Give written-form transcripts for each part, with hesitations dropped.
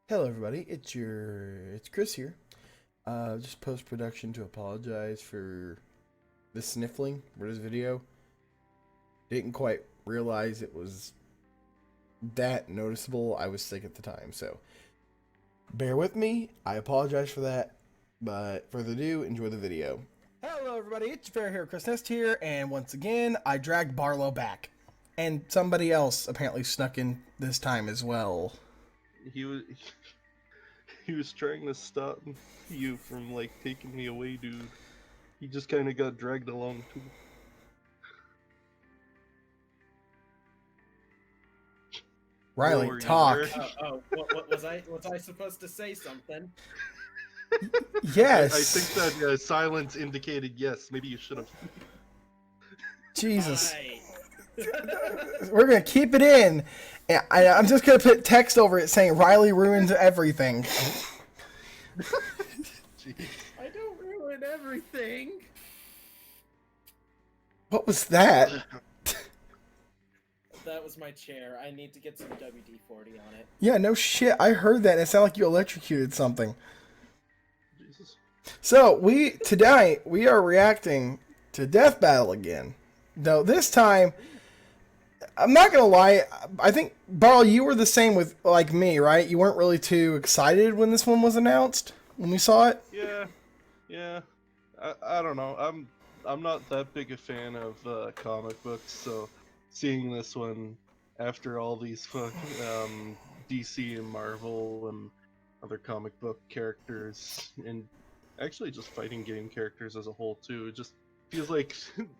Hello, everybody. It's Chris here. Just post production to apologize for the sniffling for this video. Didn't quite realize it was that noticeable. I was sick at the time, so bear with me. I apologize for that. But further ado, enjoy the video. Hello, everybody. It's Fair Hair Chris Nest here, and once again, I dragged Barlow back, and somebody else apparently snuck in this time as well. He was he was trying to stop you from like taking me away, dude. He just kind of got dragged along too. Riley, Were you talk. there? What was I? Was I supposed to say something? Yes. I think that silence indicated yes. Maybe you should have. Jesus. Right. We're going to keep it in. And I'm just going to put text over it saying Riley ruins everything. Jeez. I don't ruin everything. What was that? That was my chair. I need to get some WD-40 on it. Yeah, no shit. I heard that. It sounded like you electrocuted something. Jesus. So, tonight, we are reacting to Death Battle again. Though this time, I'm not going to lie, I think, Barl, you were the same with, like me, right? You weren't really too excited when this one was announced, when we saw it? Yeah. I don't know. I'm not that big a fan of comic books, so seeing this one after all these DC and Marvel and other comic book characters, and actually just fighting game characters as a whole too, it just feels like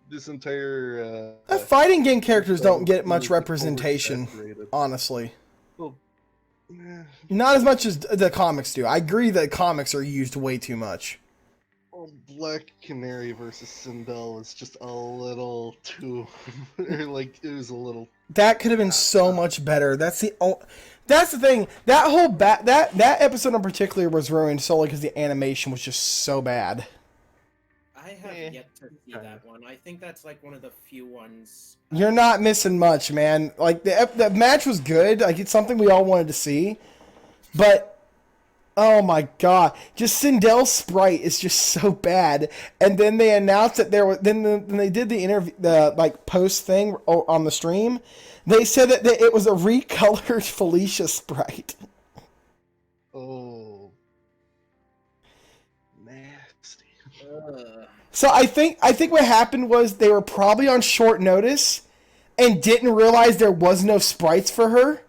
this entire Fighting game characters don't get much is representation, oversaturated. honestly. Well, Not as much as the comics do. I agree that comics are used way too much. Black Canary versus Sindel is just a little too, or like it was a little. That could have been so much better. That's the thing. That whole that episode in particular was ruined solely because the animation was just so bad. I have yet to see that one. I think that's like one of the few ones. You're not missing much, man. Like the match was good. Like it's something we all wanted to see, but oh my god, just Sindel's sprite is just so bad. And then they announced that there was. Then they did the interview, the like post thing on the stream. They said that it was a recolored Felicia sprite. Oh, nasty. So I think what happened was they were probably on short notice and didn't realize there was no sprites for her.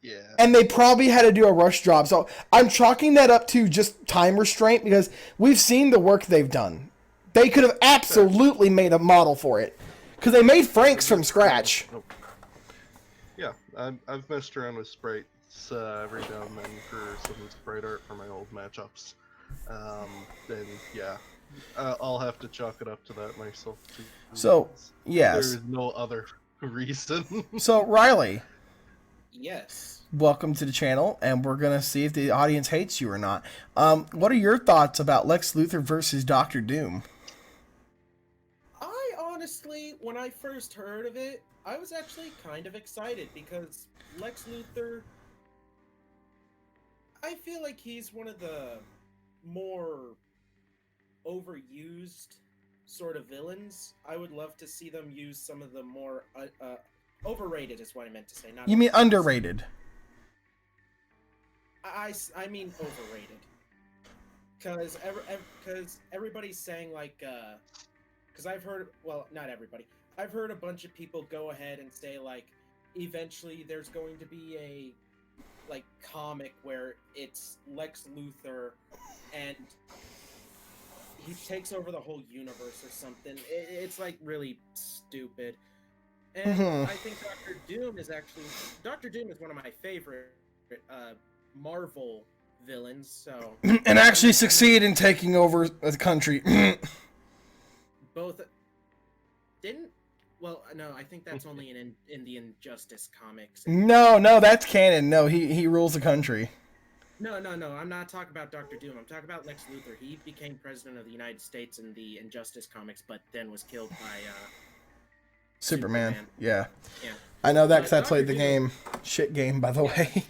Yeah. And they probably had to do a rush job. So I'm chalking that up to just time restraint because we've seen the work they've done. They could have absolutely made a model for it. Because they made Frank's from scratch. Yeah, I've messed around with sprites every now and then for some sprite art for my old matchups. Then yeah, I'll have to chalk it up to that myself too. So, yes. There is no other reason. So, Riley, Yes. welcome to the channel, and we're going to see if the audience hates you or not. What are your thoughts about Lex Luthor versus Doctor Doom? I honestly, when I first heard of it, I was actually kind of excited because Lex Luthor, I feel like he's one of the more overused sort of villains. I would love to see them use some of the more overrated is what I meant to say. Not You mean underrated? I mean overrated. Because everybody's saying like because I've heard, well, not everybody. I've heard a bunch of people go ahead and say like eventually there's going to be a like comic where it's Lex Luthor and he takes over the whole universe or something. It's like really stupid. And I think Doctor Doom is one of my favorite Marvel villains. So And actually succeed in taking over the country. both didn't. Well, no, I think that's only in the Injustice comics. No, that's canon. No, he rules the country. No, I'm not talking about Doctor Doom. I'm talking about Lex Luthor. He became president of the United States in the Injustice comics, but then was killed by Superman. Yeah. Yeah. I know that because I Dr. played the Doom- game. Shit game, by the way.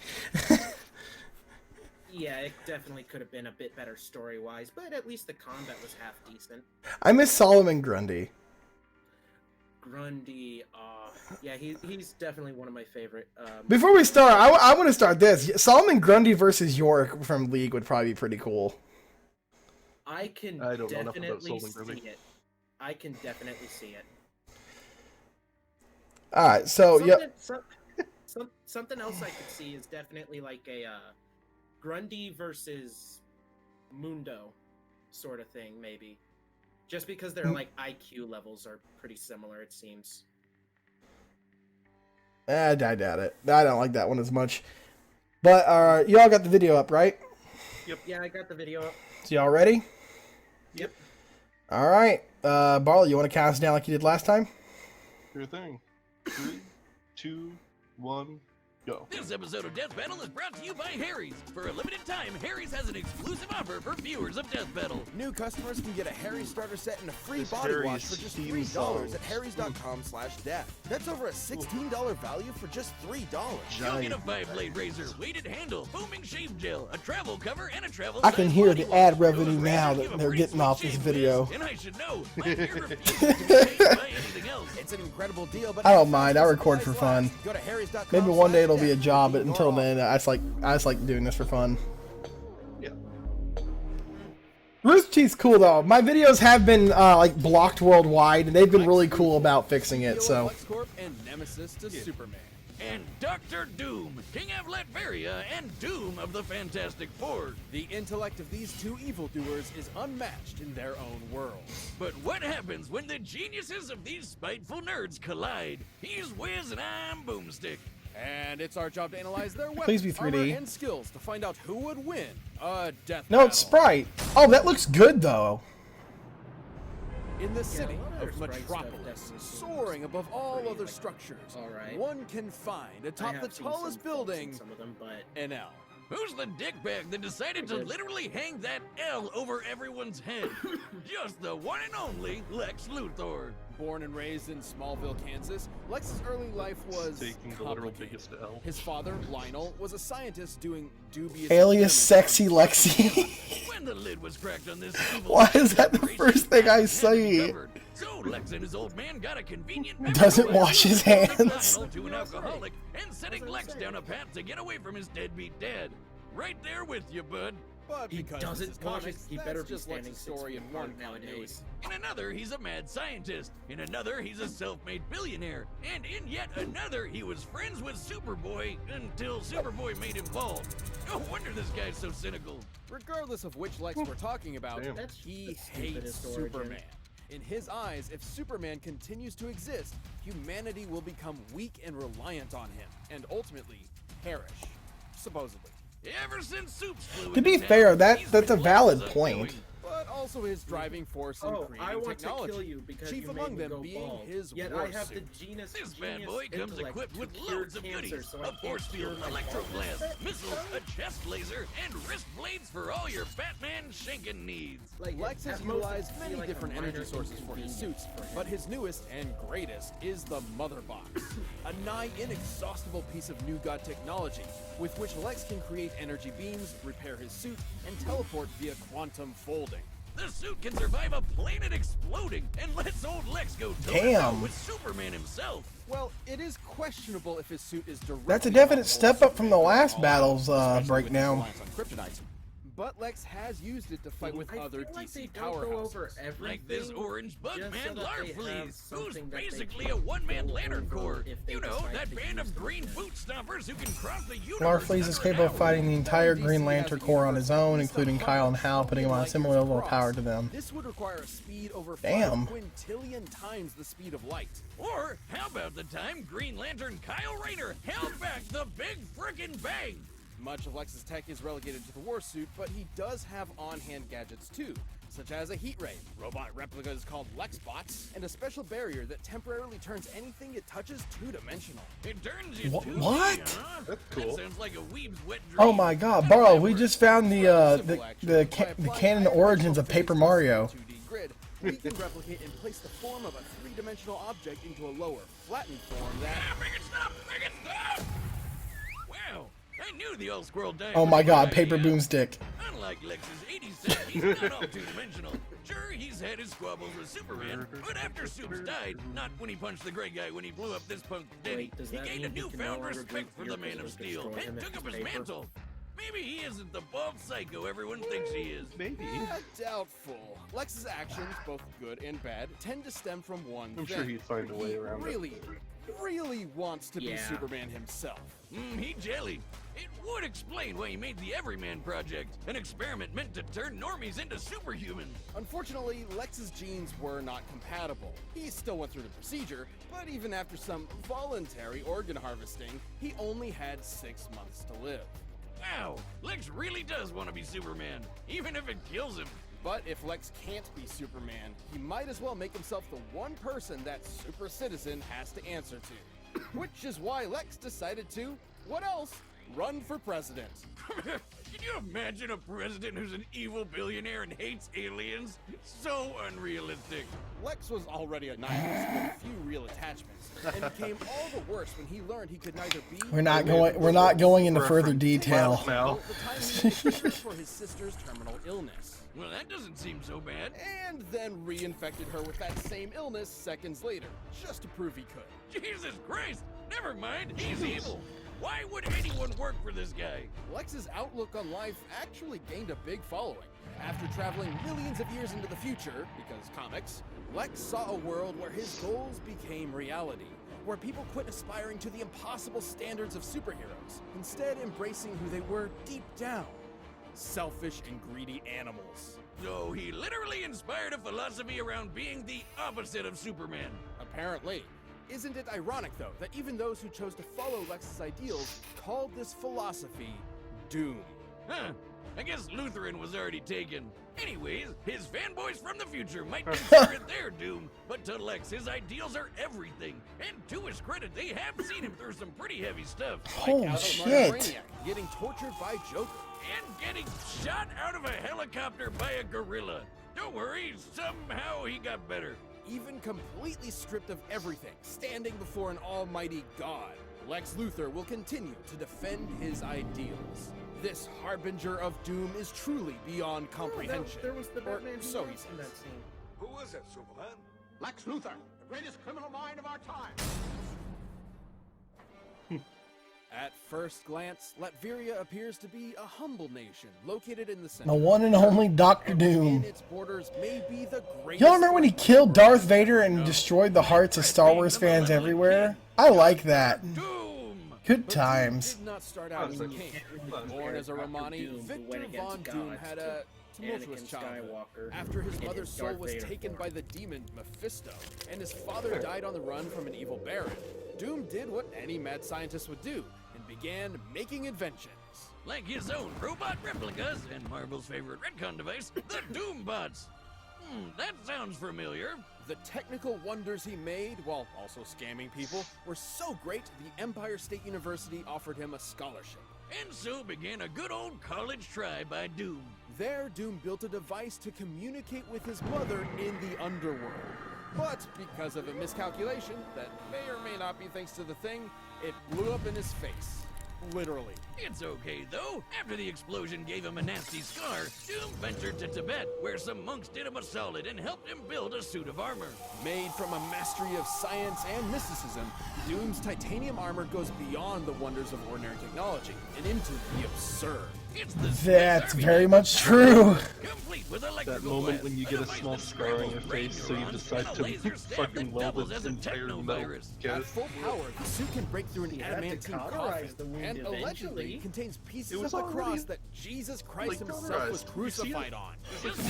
Yeah, it definitely could have been a bit better story-wise, but at least the combat was half decent. I miss Solomon Grundy. Grundy, yeah, he's definitely one of my favorite. Before we start, I want to start this. Solomon Grundy versus York from League would probably be pretty cool. I can I don't know enough about definitely Solomon Grundy. see it. I can definitely see it. All right, so Something else I could see is definitely like a Grundy versus Mundo sort of thing, maybe. Just because their like IQ levels are pretty similar, it seems. I doubt it. I don't like that one as much. But you all got the video up, right? Yep. Yeah, I got the video up. So y'all ready? Yep. All right. Barley, you want to count us down like you did last time? Sure thing. 3, 2, 1, go. This episode of Death Battle is brought to you by Harry's. For a limited time, Harry's has an exclusive offer for viewers of Death Battle. New customers can get a Harry's starter set and a free This body wash Harry's for just theme $3 song. at harrys.com/death. That's over a $16 value for just $3. You'll get a 5-blade razor, weighted handle, foaming shave gel, a travel cover, and a travel I can size hear body the wash. ad revenue Those now razors that give a they're pretty getting sweet off this shave video. whiz, and I should know, my hair refuses to be changed by anything else. It's an incredible deal, but I don't mind. I record for fun. Go to harrys.com. Maybe one day it'll be a job, but until then, I just like doing this for fun. Yeah. Rooster Teeth's cool though. My videos have been like blocked worldwide, and they've been really cool about fixing it. So. LexCorp and Nemesis to Superman. And Dr. Doom, King of Latveria, and Doom of the Fantastic Four. The intellect of these two evildoers is unmatched in their own worlds. But what happens when the geniuses of these spiteful nerds collide? He's Wiz and I'm Boomstick. And it's our job to analyze their weapons, Please be 3D. armor, and skills to find out who would win a death No, battle. it's Sprite. Oh, that looks good though. In the city a lot of of Sprite stuff Metropolis, definitely seems soaring above all pretty, other like, structures, alright. one can find atop I the have seen tallest some faults in building some of them, but an L. Who's the dickbag that decided to literally hang that L over everyone's head? Just the one and only Lex Luthor. Born and raised in Smallville, Kansas, Lex's early life was Taking the literal complicated. biggest L. His father, Lionel, was a scientist doing dubious Alias experiments Sexy on Lexi. When the lid was cracked on this evil Why is that the operation, first thing I had to be see? covered. So Lex and his old man got a convenient Doesn't memo wash his from hands. Lionel to an alcoholic and setting Lex down a path to get away from his deadbeat dad. Right there with you, bud. But he because doesn't this is wash comics, his. He that's better be just standing Lex's 6 story feet in apart one nowadays. In another, he's a mad scientist. In another, he's a self-made billionaire. And in yet another, he was friends with Superboy until Superboy made him bald. No wonder this guy's so cynical. Regardless of which Lex we're talking about, Damn. That's he the hates stupidest origin. Superman. In his eyes, if Superman continues to exist, humanity will become weak and reliant on him, and ultimately perish. Supposedly. Ever since Soups flew To be into fair, town, that's he's a been valid Lex's point. undoing. But also his driving force in Oh, creating I want technology. to kill you because Chief you among made me them go being bald. his Yet war I have the suit. genius. This bad genius boy comes intellect equipped to with cure loads of cancer, goodies. so I A can't force cure field, my electro baldness. blast, missiles, a chest laser, and wrist blades for all your Batman shanking needs. Like, Lex has at most, utilized it'd be many like a different minor energy sources for his inconvenience suits, for him. but his newest and greatest is the Mother Box, a nigh inexhaustible piece of new god technology with which Lex can create energy beams, repair his suit, and teleport via quantum folding. The suit can survive a planet exploding and lets old Lex go toe-to-toe Damn. with Superman himself. Well, it is questionable if his suit is directly That's a definite comparable step to up from the Superman's last all-out, battle's especially with breakdown. his reliance on kryptonite. But Lex has used it to fight with I other feel like DC they don't go over powerhouses. everything. Like this orange bug just man so that they have Larfleeze, who's something that they basically can a one-man go lantern over corps. if they You know, decide that to band use of them. green boot stompers who can cross the universe. Larfleeze is under capable an of hour. fighting the entire DC Green has Lantern a Corps on his universe own, based including on Kyle and how Hal, putting him on a light similar years level of across. power to them. This would require a speed over Damn. 5 quintillion times the speed of light. Or how about the time Green Lantern Kyle Rayner held back the big frickin' bang? Much of Lex's tech is relegated to the war suit, but he does have on-hand gadgets too, such as a heat ray, robot replicas called Lexbots, and a special barrier that temporarily turns anything it touches two-dimensional. It turns you Wha- to what? Huh? That's cool. That sounds like a weeb's wet dream. Oh my God, Barlow, we just found the canon origins of Paper Mario. 2D grid, we can replicate and place the form of a three-dimensional object into a lower, flattened form that... Ah, make it stop! Make it stop! Wow, I knew knew the old squirrel died. Oh my before god, I, paper boomstick. Unlike Lex's 80s self, he's not all two-dimensional. Sure, he's had his squabbles with Superman, but after Supes died, not when he punched the gray guy when he blew up this punk Denny, Wait, does he that gained a mean he can newfound no longer respect drink for beer the Man because of it'll Steel destroy him and if took it's up his paper? mantle. Maybe he isn't the bald psycho everyone thinks he is. Maybe. Doubtful. Lex's actions, both good and bad, tend to stem from one I'm thing. sure he'd find a way He around really wants to be Yeah. Superman himself. He jellied. It would explain why he made the Everyman Project, an experiment meant to turn normies into superhumans. Unfortunately, Lex's genes were not compatible. He still went through the procedure, but even after some voluntary organ harvesting, he only had 6 months to live. Wow, Lex really does want to be Superman, even if it kills him. But if Lex can't be Superman, he might as well make himself the one person that super citizen has to answer to. Which is why Lex decided to, what else, run for president. Can you imagine a president who's an evil billionaire and hates aliens? So unrealistic. Lex was already a nihilist with few real attachments, and became all the worse when he learned he could neither be. We're not going into further detail. Now. The time he needed to care for his sister's terminal illness, Well, that doesn't seem so bad. and then reinfected her with that same illness seconds later, just to prove he could. Jesus Christ! Never mind, he's evil. Why would anyone work for this guy? Lex's outlook on life actually gained a big following. After traveling millions of years into the future, because comics, Lex saw a world where his goals became reality, where people quit aspiring to the impossible standards of superheroes, instead embracing who they were deep down, selfish and greedy animals. So he literally inspired a philosophy around being the opposite of Superman. Apparently. Isn't it ironic, though, that even those who chose to follow Lex's ideals called this philosophy Doom? Huh. I guess Lutheran was already taken. Anyways, his fanboys from the future might consider it their doom, but to Lex, his ideals are everything. And to his credit, they have seen him through some pretty heavy stuff. Holy Out of shit. Brainiac, getting tortured by Joker. And getting shot out of a helicopter by a gorilla. Don't worry, somehow he got better. Even completely stripped of everything, standing before an almighty God, Lex Luthor will continue to defend his ideals. This harbinger of doom is truly beyond comprehension. There was the Or Batman who so he was in that says. scene. Who is it, Superman? Lex Luthor, the greatest criminal mind of our time. At first glance, Latveria appears to be a humble nation located in the center. The one and only Doctor And Doom. within its borders may be the greatest. Y'all remember when he killed Darth Vader and destroyed the hearts of Star Wars fans everywhere? I like that. Doom! Good But Doom times. did not start out as a king. Born as a Romani, Doom, who Victor went against Von Doom gods had to a tumultuous Anakin childhood. Skywalker After his in mother's his soul Darth was Vader taken form. by the demon Mephisto, and his father died on the run from an evil baron, Doom did what any mad scientist would do, and began making inventions. Like his own robot replicas and Marvel's favorite retcon device, the Doombots. That sounds familiar. The technical wonders he made, while also scamming people, were so great the Empire State University offered him a scholarship. And so began a good old college try by Doom. There, Doom built a device to communicate with his mother in the underworld. But because of a miscalculation that may or may not be thanks to the thing, it blew up in his face. Literally. It's okay though. After the explosion gave him a nasty scar, Doom ventured to Tibet, where some monks did him a solid and helped him build a suit of armor. Made from a mastery of science and mysticism, Doom's titanium armor goes beyond the wonders of ordinary technology and into the absurd. It's the That's Swiss very Army much true. complete with That electrical moment blast, when you a get a device small that scar on your scrambles face, so you brain decide neurons, to and a laser stab fucking that weld doubles its as a entire metal technovirus. At guess. full power, the suit can break through an He had to adamantine cauterize coffin, the wound and allegedly eventually. contains pieces It of was the already, cross that Jesus Christ like, himself was cauterized. You see it? crucified on.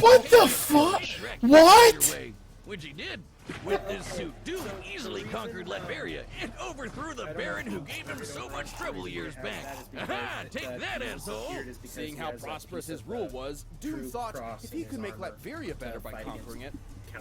What the fuck? What? Which he did. With this suit, Doom easily conquered Latveria and overthrew the Baron who gave him so much trouble years back. Aha! Take that, asshole! Seeing how prosperous his rule was, Doom thought if he could make Latveria better by conquering it,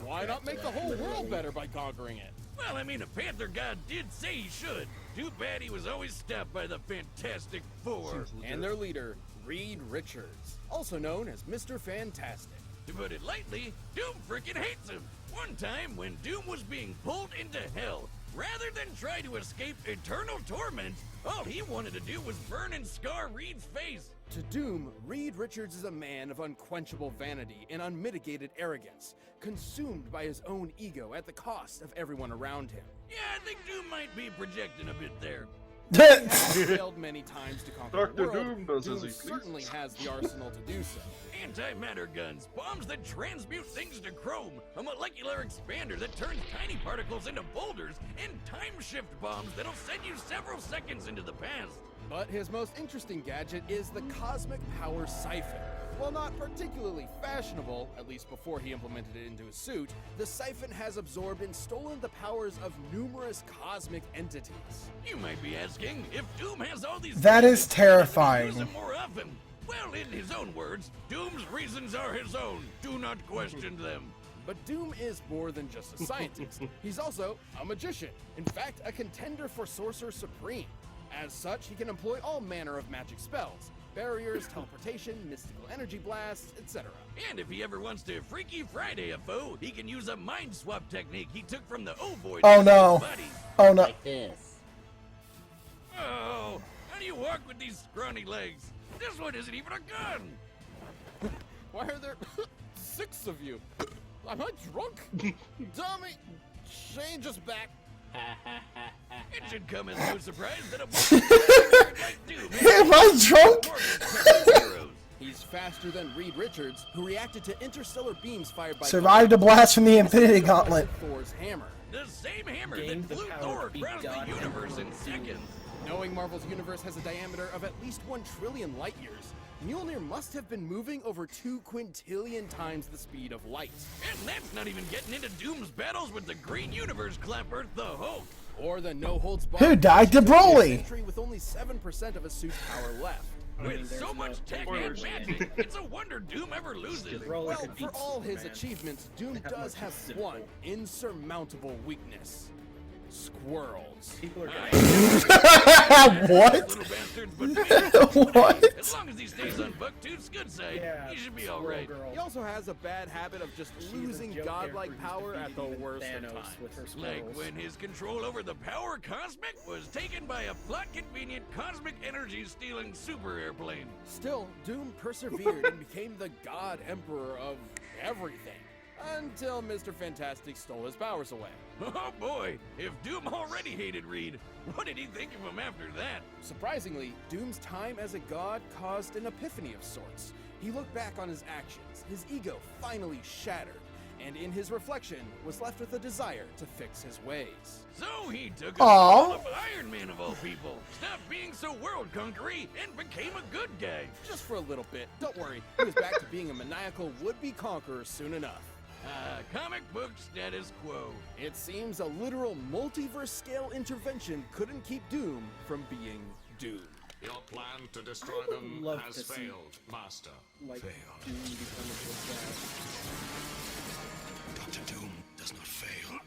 why not make the whole world better by conquering it? Well, I mean, a Panther God did say he should. Too bad he was always stopped by the Fantastic Four. And their leader, Reed Richards, also known as Mr. Fantastic. To put it lightly, Doom frickin' hates him. One time, when Doom was being pulled into hell, Rather than try to escape eternal torment, all he wanted to do was burn and scar Reed's face. To Doom, Reed Richards is a man of unquenchable vanity and unmitigated arrogance, consumed by his own ego at the cost of everyone around him. Yeah, I think Doom might be projecting a bit there. He has failed many times to conquer Dr. the world. Doom does as he certainly pleases. has the arsenal to do so. Antimatter guns, bombs that transmute things to chrome, a molecular expander that turns tiny particles into boulders, and time shift bombs that'll send you several seconds into the past. But his most interesting gadget is the Cosmic Power Siphon. While not particularly fashionable, at least before he implemented it into his suit, the siphon has absorbed and stolen the powers of numerous cosmic entities. You might be asking, if Doom has all these That is gadgets, terrifying. use them more often. Well, in his own words, Doom's reasons are his own. Do not question them. But Doom is more than just a scientist. He's also a magician. In fact, a contender for Sorcerer Supreme. As such, he can employ all manner of magic spells. Barriers, teleportation, mystical energy blasts, etc. And if he ever wants to Freaky Friday a foe, he can use a mind swap technique he took from the Ovoid. Oh no. Buddy. Oh no. This. Oh, how do you walk with these scrawny legs? This one isn't even a gun. Why are there 6 of you? Am I drunk? Dummy! Change us back. It should come as no surprise that a boy like Doom Am I drunk? heroes. He's faster than Reed Richards, who reacted to interstellar beams fired by Survived a blast from the Infinity Gauntlet. Thor's hammer. The same hammer Gained that the flew power Thor to be across God the universe in Emperor seconds. Knowing Marvel's universe has a diameter of at least 1 trillion light years, Mjolnir must have been moving over 2 quintillion times the speed of light. And that's not even getting into Doom's battles with the Green Universe Clapper, the Hulk. Or the no-holds-barred Who died to Broly? century with only 7% of his suit's power left. With so there's much no tech spoilers. and magic, it's a wonder Doom ever loses. Broly Well, could for beat all his Superman. achievements, Doom That does much have is simple. one insurmountable weakness. Squirrels. People are gonna What? Little bastards, but man, What? as long as he stays on Bucktooth's good side, Yeah, he should be Squirrel alright. Girl. He also has a bad habit of just She's a losing joke godlike character who's power at the defeated even worst of Thanos times. with her Like squirrels. when his control over the power cosmic was taken by a plot-convenient cosmic energy-stealing super airplane. Still, Doom persevered and became the god emperor of everything. Until Mr. Fantastic stole his powers away. Oh boy, if Doom already hated Reed, what did he think of him after that? Surprisingly, Doom's time as a god caused an epiphany of sorts. He looked back on his actions, his ego finally shattered, and in his reflection was left with a desire to fix his ways. So he took a Aw. role of Iron Man of all people, stopped being so world-conquery, and became a good guy. Just for a little bit, don't worry, he was back to being a maniacal would-be conqueror soon enough. Comic book status quo. It seems a literal multiverse-scale intervention couldn't keep Doom from being Doom. Your plan to destroy I would them love has to see- failed, Master. like Failed. Doom become a good guy. Dr. Doom does not fail.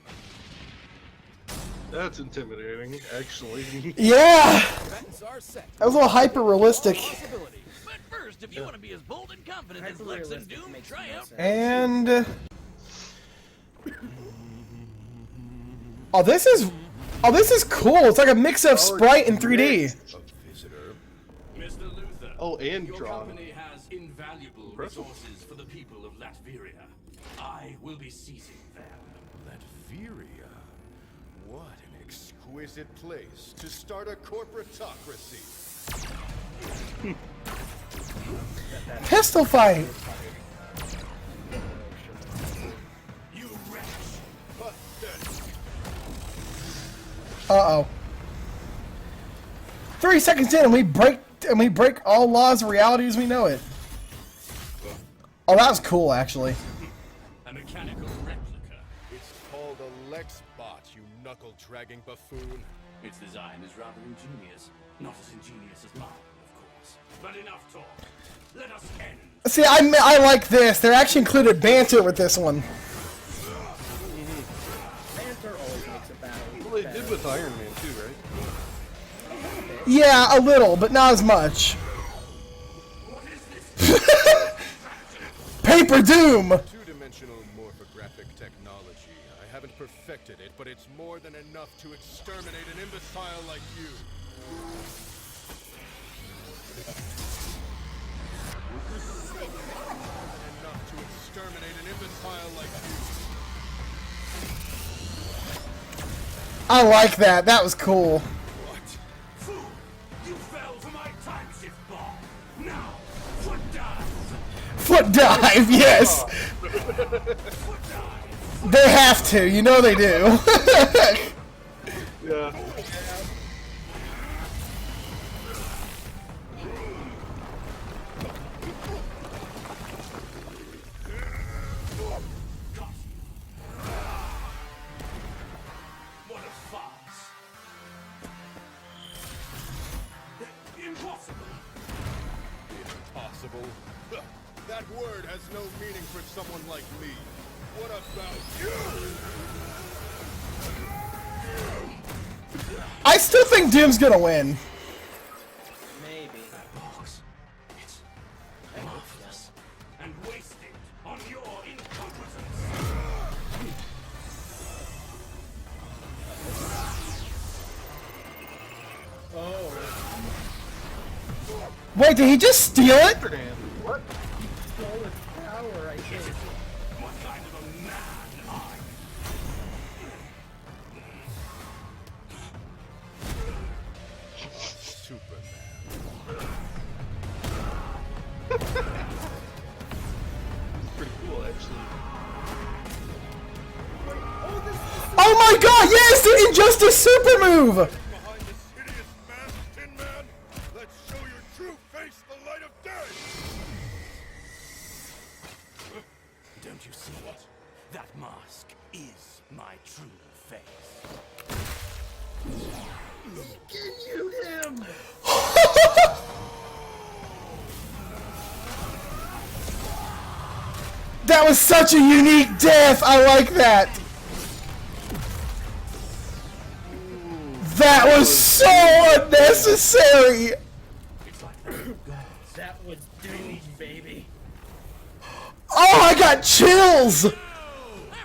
That's intimidating, actually. Yeah! Bets are set. That was a little hyper-realistic. Possibility. But first, if you want to be as bold and confident as Lex and Hyper-realistic Doom, makes try no out. sense. And oh, this is cool. It's like a mix of Sprite and 3D. Mr. Luthor, Oh, and your drawn. company has invaluable Impressive. resources for the people of Latveria. I will be seizing them. Latveria. What an exquisite place to start a corporatocracy. Pistol fight. You wretch! Uh-oh. 3 seconds in and we break all laws of reality as we know it. Oh, that was cool actually. A mechanical replica. It's called a Lex bot, you knuckle-dragging buffoon. Its design is rather ingenious. Not as ingenious as mine, of course. But enough talk. Let us end. See, I like this. They actually included banter with this one. Banter always makes a battle. Well, they did with Iron Man too, right? Yeah, a little, but not as much. What is this? Paper Doom! Two-dimensional morphographic technology. I haven't perfected corrupted it, but it's more than enough to exterminate an imbecile like you. Enough to exterminate an imbecile like you. I like that. That was cool. What? Fool! You fell for my time shift ball. Now, foot dive. Foot dive, yes. Foot dive. They have to. You know they do. Yeah. What a farce. Impossible. Impossible. That word has no meaning for someone like me. What about you? I still think Doom's gonna win. Maybe. That box. It's marvelous. And wasted on your incompetence. Oh. Wait, did he just steal it? What? Stole its power, I think. What kind of a man are Superman. Pretty cool, actually. Oh my god, yes! The Injustice super move! Behind this hideous mask, Tin Man, let's show your true face the light of day! Don't you see it? That mask is my true face. That was such a unique death! I like that! That was so unnecessary! That was Doom, baby. Oh, I got chills! I've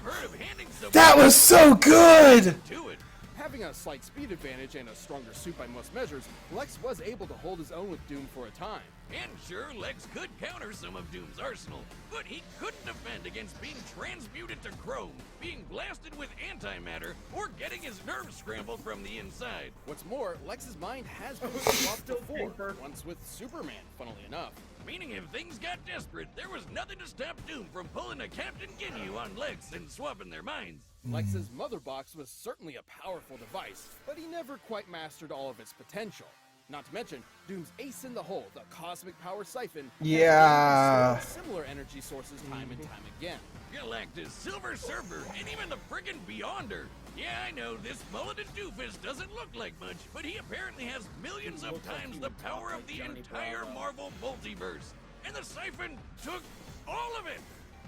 heard of handing someone That was so good! to it. Having a slight speed advantage and a stronger suit by most measures, Lex was able to hold his own with Doom for a time. And sure, Lex could counter some of Doom's arsenal, but he couldn't defend against being transmuted to chrome, being blasted with antimatter, or getting his nerves scrambled from the inside. What's more, Lex's mind has been swapped Still before, paper. once with Superman, funnily enough. Meaning if things got desperate, there was nothing to stop Doom from pulling a Captain Ginyu on Lex and swapping their minds. Lex's mother box was certainly a powerful device, but he never quite mastered all of its potential. Not to mention, Doom's ace in the hole, the cosmic power siphon, Yeah. has similar energy sources time and time again. Galactus, Silver Surfer, and even the friggin' Beyonder. Yeah, I know, this mulleted doofus doesn't look like much, but he apparently has millions of Looks like times he the would talk power of like the Johnny entire Bravo. Marvel multiverse. And the siphon took all of it!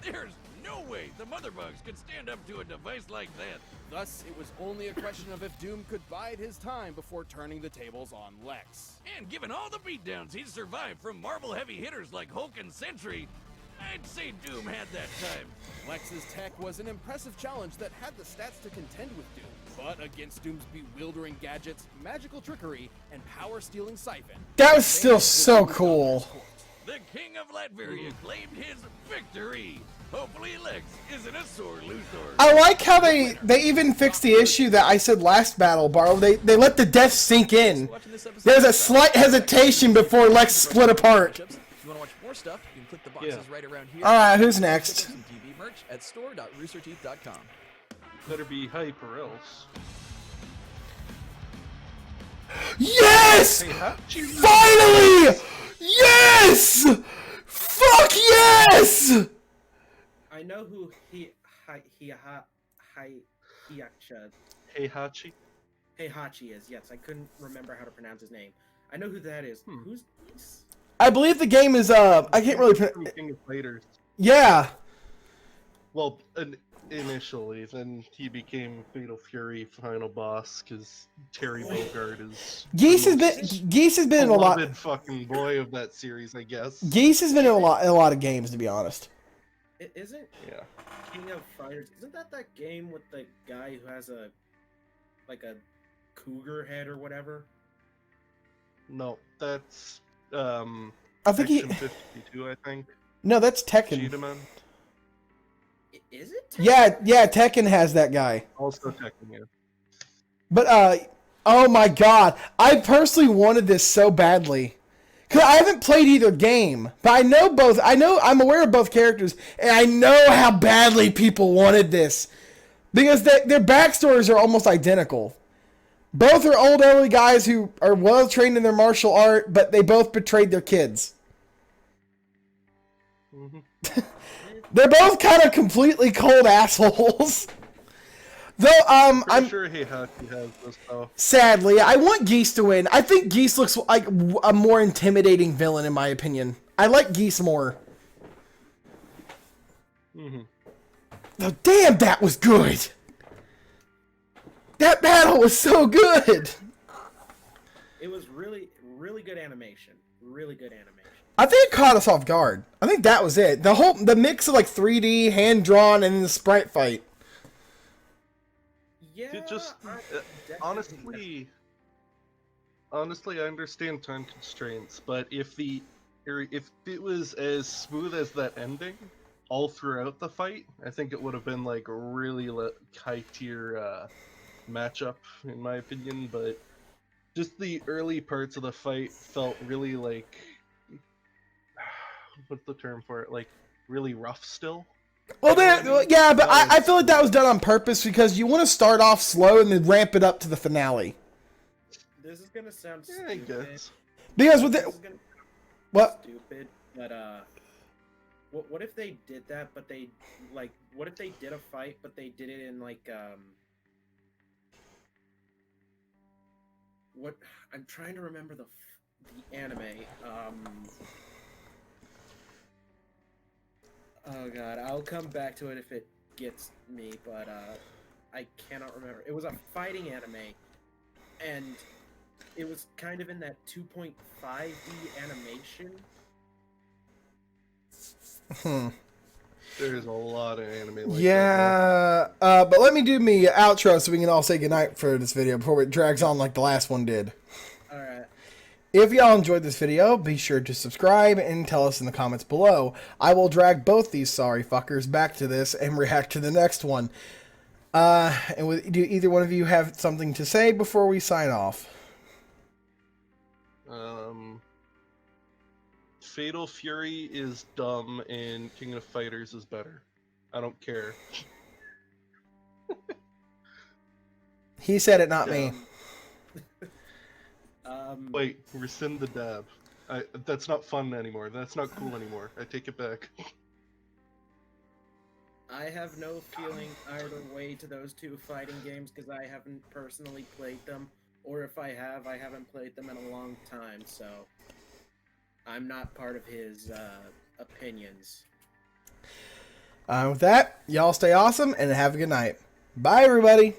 There's no way the Mother Box could stand up to a device like that. Thus, it was only a question of if Doom could bide his time before turning the tables on Lex. And given all the beatdowns he's survived from Marvel heavy hitters like Hulk and Sentry, I'd say Doom had that time. Lex's tech was an impressive challenge that had the stats to contend with Doom. But against Doom's bewildering gadgets, magical trickery, and power-stealing siphon, That was still so cool. The King of Latveria claimed his victory. Hopefully Lex isn't a sore Luthor. I like how they even fixed the issue that I said last battle, Barlow. They let the death sink in. There's a slight hesitation before Lex split apart. If you want to watch more stuff, you can click the boxes right around here. Alright, who's next? Some TV merch at store.roosterteeth.com. Better be hype or else. Yes! Hey, how'd you Finally! Yes! Fuck yes! I know who Heihachi is. Yes, I couldn't remember how to pronounce his name. I know who that is. Who's this? I believe the game is I can't really King of Fighters? yeah. Well, initially, then he became Fatal Fury final boss because Terry Bogard is Geese has been in a lot. beloved fucking boy of that series, I guess. Geese has been in a lot of games, to be honest. Isn't Yeah. King of Fighters? Isn't that game with the guy who has a cougar head or whatever? No, that's I think Section 52, I think. No, that's Tekken. Cheetahman. Is it? Yeah, Tekken has that guy. Also Tekken, yeah. But oh my god, I personally wanted this so badly. Cause I haven't played either game, but I know both. I'm aware of both characters, and I know how badly people wanted this because their backstories are almost identical. Both are old elderly guys who are well trained in their martial art, but they both betrayed their kids. Mm-hmm. They're both kind of completely cold assholes. Though I'm sure Heihachi has this though. Sadly, I want Geese to win. I think Geese looks like a more intimidating villain in my opinion. I like Geese more. Mm-hmm. Oh, damn, that was good. That battle was so good. It was really good animation. Really good animation. I think it caught us off guard. I think that was it. The mix of like 3D, hand drawn, and then the sprite fight. Yeah. It just honestly, I understand time constraints, but if it was as smooth as that ending all throughout the fight, I think it would have been like a really high tier matchup in my opinion. But just the early parts of the fight felt really like what's the term for it? Like really rough still. Well, yeah, but I feel like that was done on purpose because you want to start off slow and then ramp it up to the finale. This is gonna sound Yeah, I stupid. guess. Because with what? Stupid, but what if they did that? But they what if they did a fight, but they did it in what? I'm trying to remember the anime. Oh god, I'll come back to it if it gets me, but I cannot remember. It was a fighting anime, and it was kind of in that 2.5D animation. There's a lot of anime like that. Yeah, but let me do me outro so we can all say goodnight for this video before it drags on like the last one did. Alright. If y'all enjoyed this video, be sure to subscribe and tell us in the comments below. I will drag both these sorry fuckers back to this and react to the next one. Do either one of you have something to say before we sign off? Fatal Fury is dumb and King of Fighters is better. I don't care. He said it, not me. Wait, rescind the dab. That's not fun anymore. That's not cool anymore. I take it back. I have no feeling either way to those two fighting games because I haven't personally played them, or if I have, I haven't played them in a long time, so I'm not part of his opinions. With that, y'all stay awesome and have a good night. Bye, everybody.